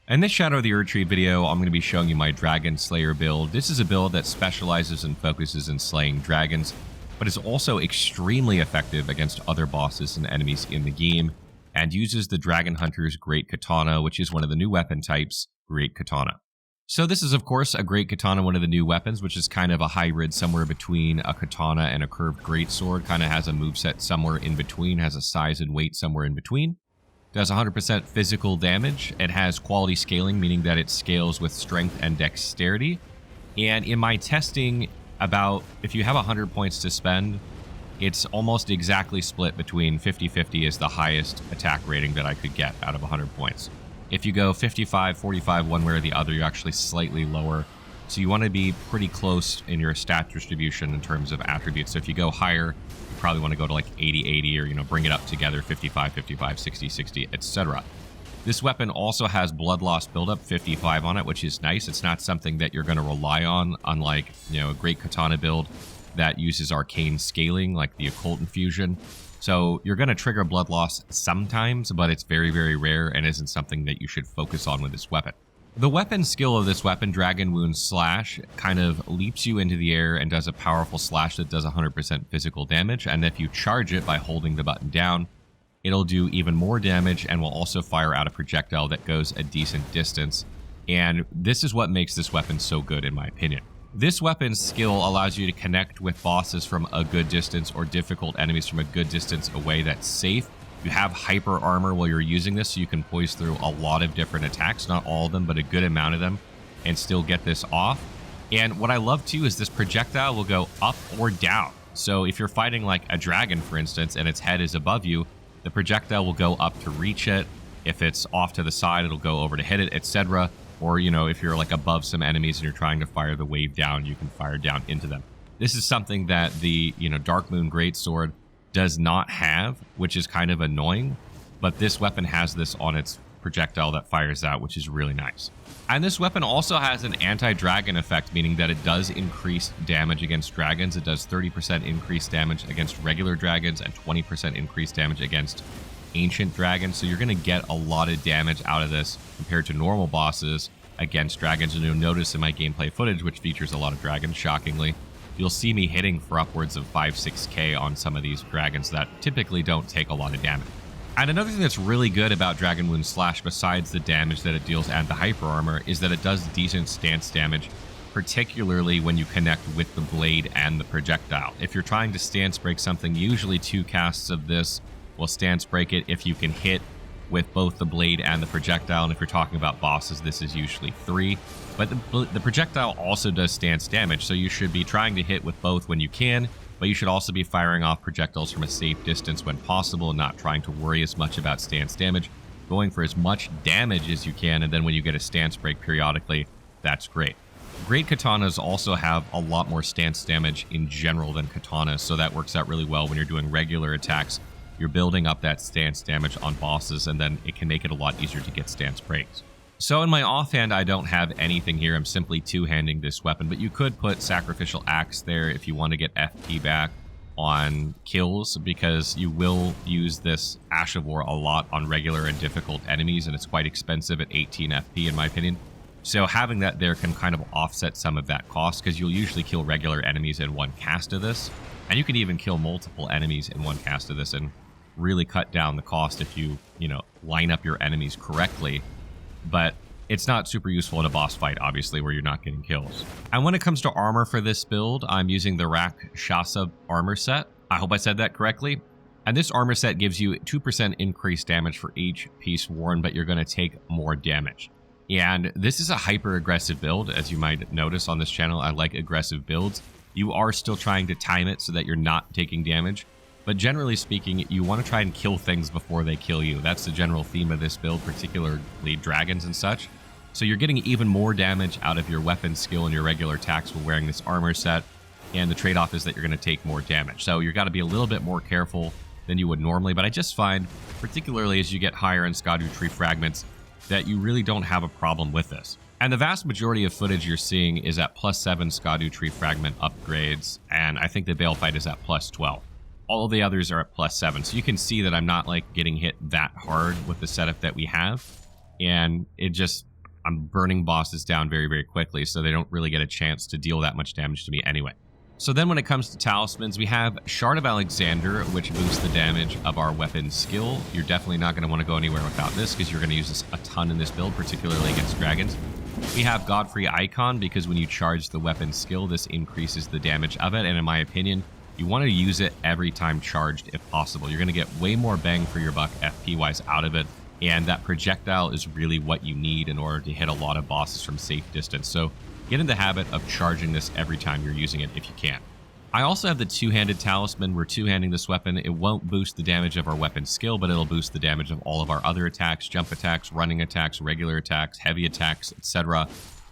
In this Shadow of the Erdtree video, I'm going to be showing you my Dragonslayer build. This is a build that specializes and focuses in slaying dragons, but is also extremely effective against other bosses and enemies in the game, and uses the Dragon Hunter's Great Katana, which is one of the new weapon types, Great Katana. So this is, of course, a Great Katana, one of the new weapons, which is kind of a hybrid somewhere between a katana and a curved greatsword. Kind of has a moveset somewhere in between, has a size and weight somewhere in between. Does 100% physical damage. It has quality scaling, meaning that it scales with strength and dexterity. And in my testing, if you have 100 points to spend, it's almost exactly split between 50-50 is the highest attack rating that I could get out of 100 points. If you go 55, 45, one way or the other, you're actually slightly lower. So you want to be pretty close in your stat distribution in terms of attributes. So if you go higher, you probably want to go to like 80-80 or, bring it up together, 55-55, 60-60, etc. This weapon also has blood loss buildup, 55 on it, which is nice. It's not something that you're going to rely on, unlike, a Great Katana build that uses arcane scaling, like the occult infusion. So you're going to trigger blood loss sometimes, but it's very, very rare and isn't something that you should focus on with this weapon. The weapon skill of this weapon, Dragonwound Slash, kind of leaps you into the air and does a powerful slash that does 100% physical damage. And if you charge it by holding the button down, it'll do even more damage and will also fire out a projectile that goes a decent distance. And this is what makes this weapon so good, in my opinion. This weapon's skill allows you to connect with bosses from a good distance or difficult enemies from a good distance away that's safe. You have hyper armor while you're using this, so you can poise through a lot of different attacks, not all of them, but a good amount of them, and still get this off. And what I love too is this projectile will go up or down. So if you're fighting like a dragon, for instance, and its head is above you, the projectile will go up to reach it. If it's off to the side, it'll go over to hit it, etc. Or, if you're like above some enemies and you're trying to fire the wave down, you can fire down into them. This is something that the, Darkmoon Greatsword does not have, which is kind of annoying. But this weapon has this on its projectile that fires out, which is really nice. And this weapon also has an anti-dragon effect, meaning that it does increase damage against dragons. It does 30% increased damage against regular dragons and 20% increased damage against ancient dragons. So you're going to get a lot of damage out of this compared to normal bosses against dragons. And you'll notice in my gameplay footage, which features a lot of dragons, shockingly, you'll see me hitting for upwards of 5-6k on some of these dragons that typically don't take a lot of damage. And another thing that's really good about Dragonwound Slash, besides the damage that it deals and the hyper armor, is that it does decent stance damage, particularly when you connect with the blade and the projectile. If you're trying to stance break something, usually 2 casts of this will stance break it if you can hit with both the blade and the projectile. And if you're talking about bosses, this is usually 3. But the projectile also does stance damage, so you should be trying to hit with both when you can, but you should also be firing off projectiles from a safe distance when possible and not trying to worry as much about stance damage, going for as much damage as you can, and then when you get a stance break periodically, that's great. Great Katanas also have a lot more stance damage in general than katanas, so that works out really well when you're doing regular attacks. You're building up that stance damage on bosses, and then it can make it a lot easier to get stance breaks. So in my offhand, I don't have anything here. I'm simply two-handing this weapon, but you could put Sacrificial Axe there if you want to get FP back on kills, because you will use this Ash of War a lot on regular and difficult enemies, and it's quite expensive at 18 FP in my opinion. So having that there can kind of offset some of that cost, because you'll usually kill regular enemies in one cast of this, and you can even kill multiple enemies in one cast of this and really cut down the cost if you, line up your enemies correctly. But it's not super useful in a boss fight, obviously, where you're not getting kills. And when it comes to armor for this build, I'm using the Rakshasa armor set. I hope I said that correctly. And this armor set gives you 2% increased damage for each piece worn, but you're going to take more damage. And this is a hyper-aggressive build, as you might notice on this channel. I like aggressive builds. You are still trying to time it so that you're not taking damage. But generally speaking, you want to try and kill things before they kill you. That's the general theme of this build, particularly dragons and such. So you're getting even more damage out of your weapon skill and your regular attacks while wearing this armor set. And the trade-off is that you're going to take more damage. So you've got to be a little bit more careful than you would normally. But I just find, particularly as you get higher in Erdtree fragments, that you really don't have a problem with this. And the vast majority of footage you're seeing is at +7 Erdtree fragment upgrades. And I think the Bale fight is at +12. All the others are at +7. So you can see that I'm not like getting hit that hard with the setup that we have. And it just I'm burning bosses down very, very quickly, so they don't really get a chance to deal that much damage to me anyway. So then when it comes to talismans, we have Shard of Alexander, which boosts the damage of our weapon skill. You're definitely not going to want to go anywhere without this, because you're going to use this a ton in this build, particularly against dragons. We have Godfrey Icon, because when you charge the weapon skill, this increases the damage of it, and in my opinion, you want to use it every time charged if possible. You're going to get way more bang for your buck FP-wise out of it, and that projectile is really what you need in order to hit a lot of bosses from safe distance. So get in the habit of charging this every time you're using it if you can. I also have the two-handed talisman. We're two-handing this weapon. It won't boost the damage of our weapon skill, but it'll boost the damage of all of our other attacks, jump attacks, running attacks, regular attacks, heavy attacks, etc.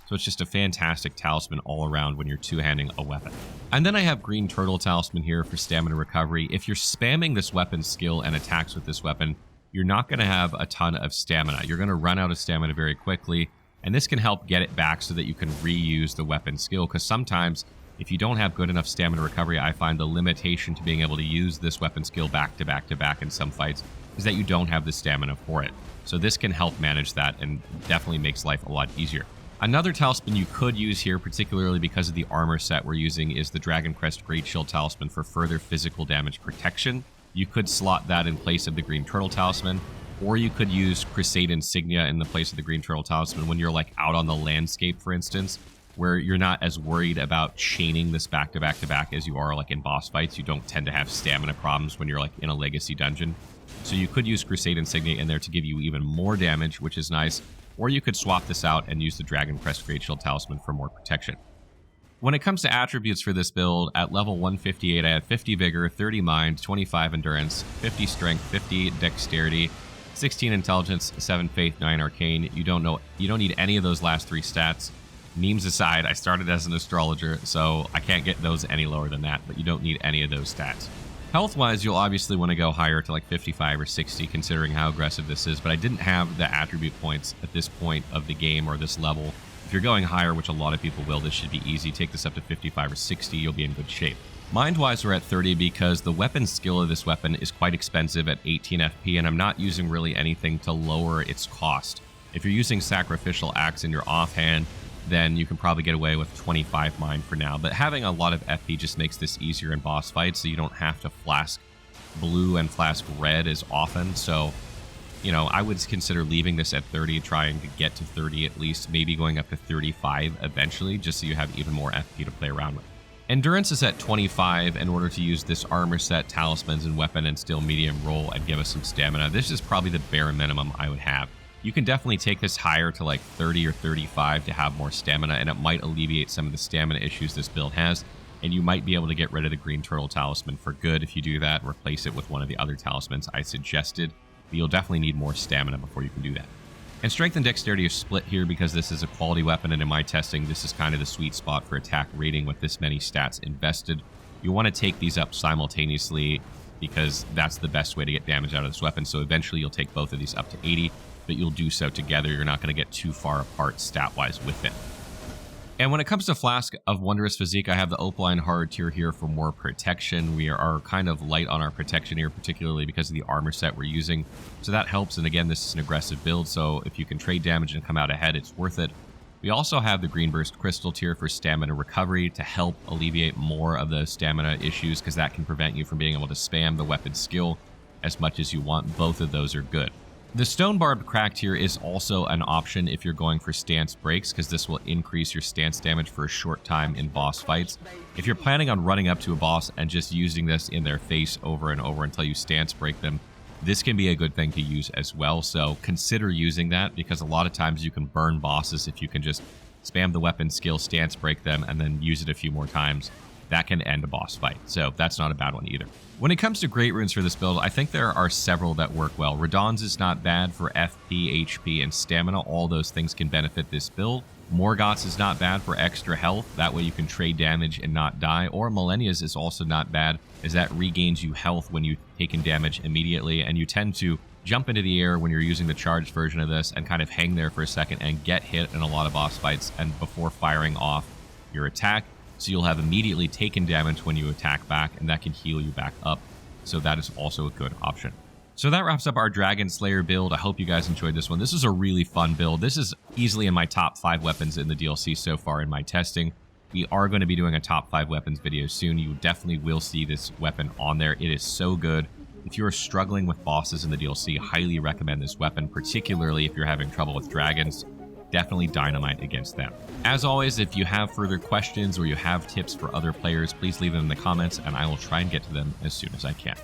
So it's just a fantastic talisman all around when you're two-handing a weapon. And then I have Green Turtle Talisman here for stamina recovery. If you're spamming this weapon skill and attacks with this weapon, you're not going to have a ton of stamina. You're going to run out of stamina very quickly, and this can help get it back so that you can reuse the weapon skill, because sometimes if you don't have good enough stamina recovery, I find the limitation to being able to use this weapon skill back to back to back in some fights is that you don't have the stamina for it. So this can help manage that and definitely makes life a lot easier. Another talisman you could use here, particularly because of the armor set we're using, is the Dragon Crest Great Shield Talisman for further physical damage protection. You could slot that in place of the Green Turtle Talisman, or you could use Crusade Insignia in the place of the Green Turtle Talisman when you're like out on the landscape, for instance, where you're not as worried about chaining this back to back to back as you are like in boss fights. You don't tend to have stamina problems when you're like in a legacy dungeon. So you could use Crusade Insignia in there to give you even more damage, which is nice. Or you could swap this out and use the Dragon Crest Great Shield Talisman for more protection. When it comes to attributes for this build, at level 158, I have 50 Vigor, 30 Mind, 25 Endurance, 50 Strength, 50 Dexterity, 16 Intelligence, 7 Faith, 9 Arcane. You don't need any of those last three stats. Memes aside, I started as an astrologer, so I can't get those any lower than that, but you don't need any of those stats. Health-wise, you'll obviously want to go higher to like 55 or 60, considering how aggressive this is, but I didn't have the attribute points at this point of the game or this level. If you're going higher, which a lot of people will, this should be easy. Take this up to 55 or 60, you'll be in good shape. Mind-wise, we're at 30 because the weapon skill of this weapon is quite expensive at 18 FP, and I'm not using really anything to lower its cost. If you're using Sacrificial Axe in your offhand, then you can probably get away with 25 Mind for now. But having a lot of FP just makes this easier in boss fights, so you don't have to Flask Blue and Flask Red as often. So, you know, I would consider leaving this at 30, trying to get to 30 at least, maybe going up to 35 eventually, just so you have even more FP to play around with. Endurance is at 25 in order to use this armor set, talismans, and weapon and still medium roll and give us some stamina. This is probably the bare minimum I would have. You can definitely take this higher to like 30 or 35 to have more stamina, and it might alleviate some of the stamina issues this build has, and you might be able to get rid of the Green Turtle Talisman for good if you do that, replace it with one of the other talismans I suggested, but you'll definitely need more stamina before you can do that. And Strength and Dexterity are split here because this is a quality weapon, and in my testing, this is kind of the sweet spot for attack rating with this many stats invested. You want to take these up simultaneously because that's the best way to get damage out of this weapon, so eventually you'll take both of these up to 80, but you'll do so together. You're not going to get too far apart stat-wise with it. And when it comes to Flask of Wondrous Physique, I have the Opaline Hard tier here for more protection. We are kind of light on our protection here, particularly because of the armor set we're using. So that helps, and again, this is an aggressive build, so if you can trade damage and come out ahead, it's worth it. We also have the Green Burst Crystal tier for stamina recovery to help alleviate more of the stamina issues, because that can prevent you from being able to spam the weapon skill as much as you want. Both of those are good. The Stone Barbed Crack tier is also an option if you're going for stance breaks, because this will increase your stance damage for a short time in boss fights. If you're planning on running up to a boss and just using this in their face over and over until you stance break them, this can be a good thing to use as well. So consider using that, because a lot of times you can burn bosses if you can just spam the weapon skill, stance break them, and then use it a few more times. That can end a boss fight, so that's not a bad one either. When it comes to Great Runes for this build, I think there are several that work well. Radon's is not bad for FP, HP, and stamina. All those things can benefit this build. Morgoth's is not bad for extra health. That way you can trade damage and not die. Or Millennia's is also not bad, as that regains you health when you've taken damage immediately, and you tend to jump into the air when you're using the charged version of this and kind of hang there for a second and get hit in a lot of boss fights and before firing off your attack. So you'll have immediately taken damage when you attack back, and that can heal you back up. So that is also a good option. So that wraps up our Dragonslayer build. I hope you guys enjoyed this one. This is a really fun build. This is easily in my top 5 weapons in the DLC so far in my testing. We are going to be doing a top 5 weapons video soon. You definitely will see this weapon on there. It is so good. If you're struggling with bosses in the DLC, highly recommend this weapon, particularly if you're having trouble with dragons. Definitely dynamite against them. As always, if you have further questions or you have tips for other players, please leave them in the comments and I will try and get to them as soon as I can.